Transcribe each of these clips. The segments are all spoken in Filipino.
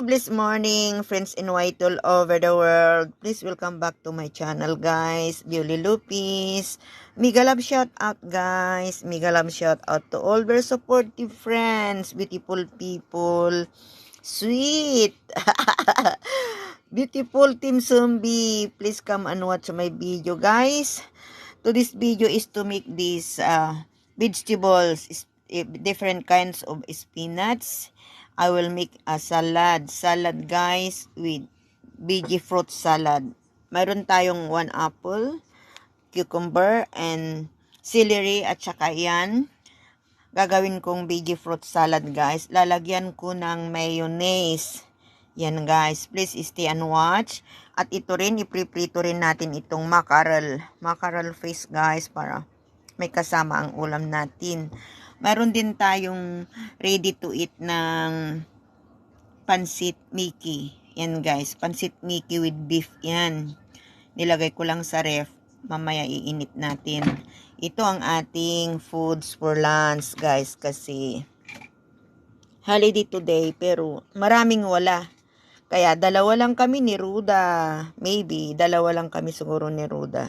blessed morning, friends in white all over the world. Please welcome back to my channel, guys. Beauty Lupis. Mega love shout out, guys. Mega love shout out to all very supportive friends, beautiful people, sweet, beautiful Team Zombie. Please come and watch my video, guys. To this video is to make these vegetables, different kinds of spinach. I will make a salad, guys, with veggie fruit salad. Mayroon tayong 1 apple, cucumber, and celery, at saka yan. Gagawin kong veggie fruit salad, guys. Lalagyan ko ng mayonnaise. Yan, guys. Please stay and watch. At ito rin, ipriprito rin natin itong mackerel. Mackerel fish, guys, para may kasama ang ulam natin. Mayroon din tayong ready to eat ng pansit Mickey. Yan, guys. Pansit Mickey with beef. Yan. Nilagay ko lang sa ref. Mamaya iinit natin. Ito ang ating foods for lunch, guys. Kasi holiday today. Pero maraming wala. Kaya dalawa lang kami ni Ruda. Maybe dalawa lang kami siguro ni Ruda.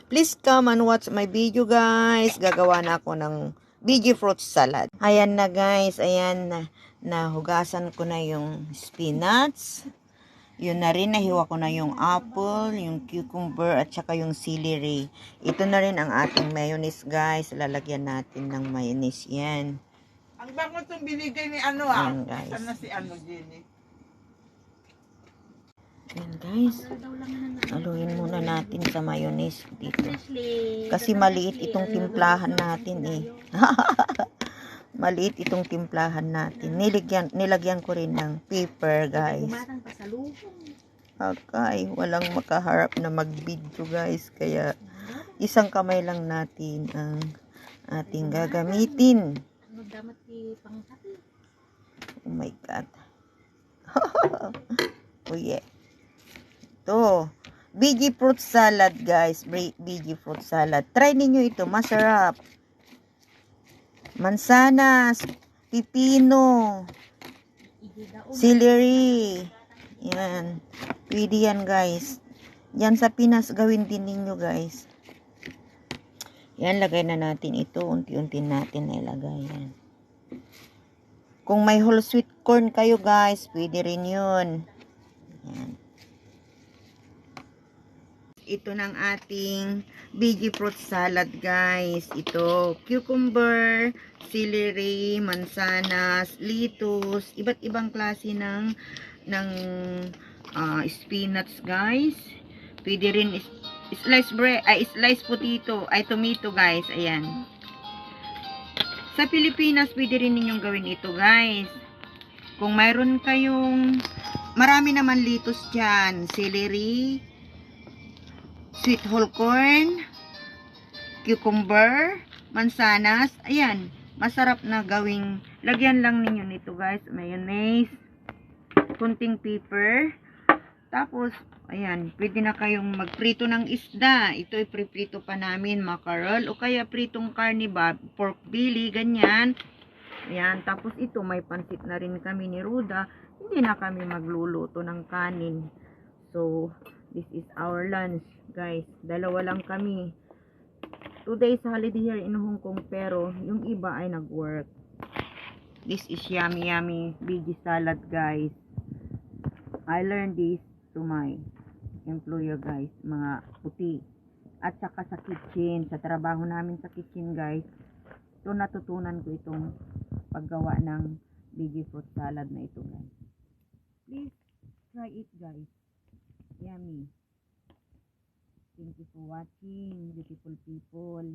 Please come and watch my video, guys. Gagawa na ako ng veggie fruit salad. Ayan na, guys. Ayan na. Nahugasan ko na yung spinach. Yun na rin, nahiwa ko na yung apple, yung cucumber, at saka yung celery. Ito na rin ang ating mayonnaise, guys. Lalagyan natin ng mayonnaise yan. Ang bango itong binigay ni ano Ayan, guys. Sana si ano, Jenny. Ayan, guys. Haluin muna natin sa mayonnaise dito. Kasi maliit itong timplahan natin eh. Maliit itong timplahan natin. Nilagyan ko rin ng pepper, guys. Okay, walang makaharap na mag-video, guys. Kaya isang kamay lang natin ang ating gagamitin. Oh my God. Oh yeah. Ito. Veggie fruit salad, guys. Veggie fruit salad. Try ninyo ito. Masarap. Mansanas, pipino, celery. Yan. Pwede yan, guys. Yan sa Pinas, gawin din ninyo, guys. Yan, lagay na natin ito. Unti-unti natin nilagay yan. Kung may whole sweet corn kayo, guys, pwede rin yun. Yan. Ito ng ating veggie fruit salad, guys. Ito, cucumber, celery, mansanas, lettuce, iba't ibang klase ng spinach, guys. Pwede rin slice potato, tomato, guys. Ayan. Sa Pilipinas, pwede rin ninyong gawin ito, guys. Kung mayroon kayong, marami naman lettuce dyan, celery, sweet whole corn, cucumber, mansanas. Ayan, masarap na gawing, lagyan lang ninyo nito, guys, mayonnaise, kunting pepper. Tapos, ayan, pwede na kayong magprito ng isda. Ito ipriprito pa namin, mackerel, o kaya pritong karne ba, pork belly, ganyan. Ayan, tapos ito, may pansit na rin kami ni Ruda. Hindi na kami magluluto ng kanin. So, this is our lunch, guys. Dalawa lang kami. 2 days holiday here in Hong Kong, pero yung iba ay nag-work. This is yummy veggie salad, guys. I learned this to my employer, guys, mga puti. At saka sa kitchen, sa trabaho namin sa kitchen, guys. Ito natutunan ko itong paggawa ng veggie fruit salad na ito, guys. Please try it, guys. Yummy. Thank you for watching, beautiful people,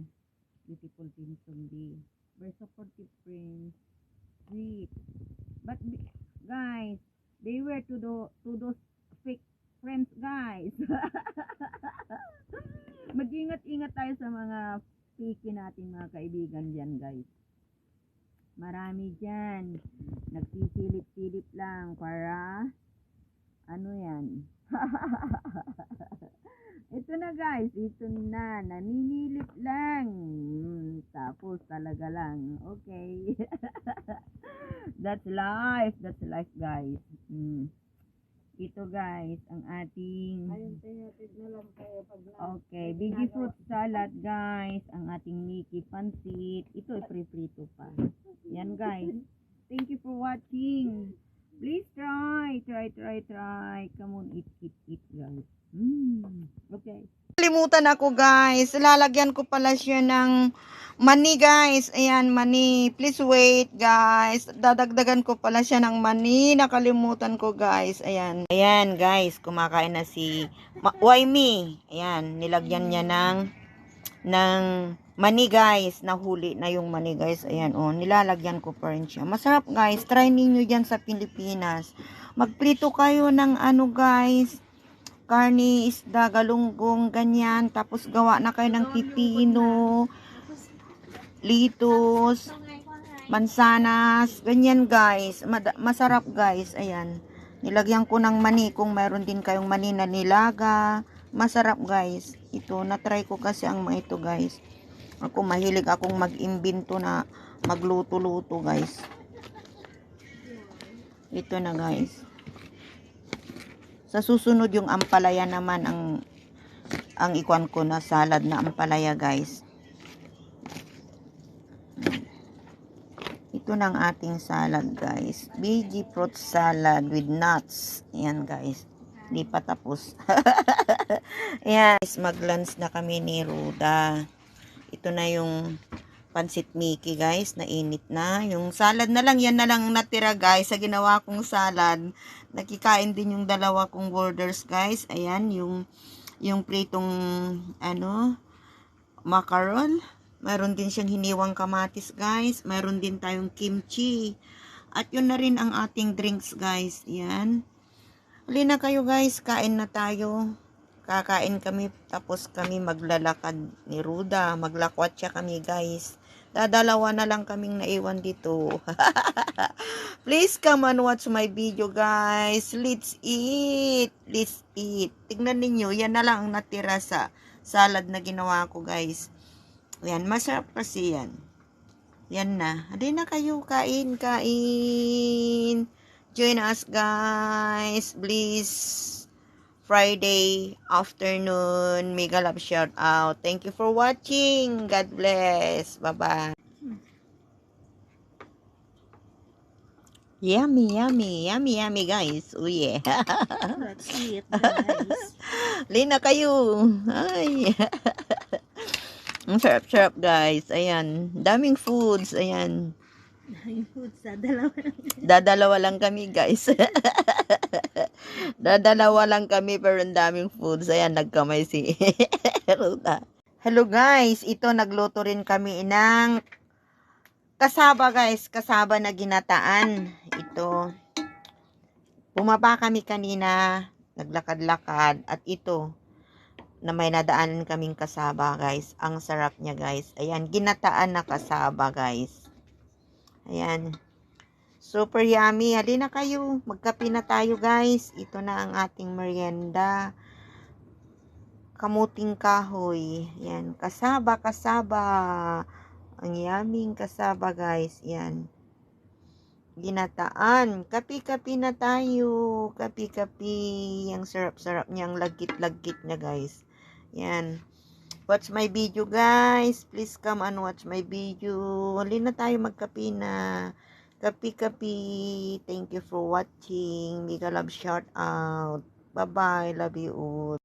beautiful Team Zombie. Very supportive friends, sweet. But guys, they were to those fake friends, guys. Mag-ingat-ingat tayo sa mga fake natin, mga kaibigan dyan, guys. Marami dyan. Nagsisilip-silip lang para ano yan. Ito na guys, ito na. Naninilip lang. Tapos talaga lang. Okay. That's life. That's life guys. Ito guys, ang ating... Okay, biggie fruit salad guys. Ang ating Mickey pansit. Ito ay pre-prito pa. Yan guys. Thank you for watching. Please try. Come on, eat guys. Okay. Kalimutan ako guys. Lalagyan ko pala siya ng mani guys. Ayan, mani. Please wait guys. Dadagdagan ko pala siya ng mani. Nakalimutan ko guys. Ayan. Ayan guys. Kumakain na si Waimi. Ayan. Nilagyan niya ng mani guys. Nahuli na yung mani guys. Ayan oh. Nilalagyan ko pa rin siya. Masarap guys. Try ninyo dyan sa Pilipinas. Magprito kayo ng ano guys. Karne, isda, galunggong, ganyan. Tapos gawa na kayo ng pipino, litos, mansanas, ganyan guys. Masarap guys. Ayan. Nilagyan ko ng mani kung mayroon din kayong mani na nilaga. Masarap guys. Ito, na-try ko kasi ang mga ito guys. Ako mahilig akong mag-imbento na magluto-luto guys. Ito na guys. Sa susunod yung ampalaya naman ang ikuan ko na salad na ampalaya guys. Ito ng ating salad guys. Veggie fruit salad with nuts. Ayan guys. Di pa tapos. Ayan. Mag-lunch na kami ni Ruda. Ito na yung pansit Mickey guys. Nainit na. Yung salad na lang. Yan na lang natira guys. Sa ginawa kong salad. Nakikain din yung dalawa kong orders guys. Ayan. Yung pritong macaron. Mayroon din siyang hiniwang kamatis guys. Mayroon din tayong kimchi. At yun na rin ang ating drinks guys. Ayan. Halina kayo guys. Kain na tayo. Kakain kami. Tapos kami maglalakad ni Ruda. Maglakwatsa kami guys. Dadalawa na lang kaming naiwan dito. Please come and watch my video guys. Let's eat. Let's eat. Tignan ninyo. Yan na lang ang natira sa salad na ginawa ko guys. Yan. Masarap kasi yan. Yan na. Hindi na kayo. Kain. Join us guys. Please. Friday afternoon. Mega love shout out. Thank you for watching. God bless. Bye-bye. Yummy guys. Oh yeah. Let's eat, guys. Lina kayo. Ay. Ang sarap guys. Ayan. Daming foods. Ayan. Yung food sa dalawa. Dadalawa lang kami guys. Dadalawa lang kami pero ang daming foods. Ayan, nagkamay si Ruta. Hello guys, ito nagluto rin kami ng kasaba guys. Kasaba na ginataan. Ito. Bumaba kami kanina. Naglakad-lakad. At ito, na may nadaanan kaming kasaba guys. Ang sarap niya guys. Ayan, ginataan na kasaba guys. Ayan. Super yummy. Halina kayo. Magkape na tayo guys. Ito na ang ating merienda. Kamuting kahoy. Yan. Kasaba. Ang yummy kasaba guys. Yan. Ginataan. Kape na tayo. Kape. Ang sarap niya. Ang lagkit niya guys. Yan. Watch my video guys. Please come and watch my video. Halina tayo magkape na. Kape. Thank you for watching. Mega love shout out. Bye-bye. Love you all.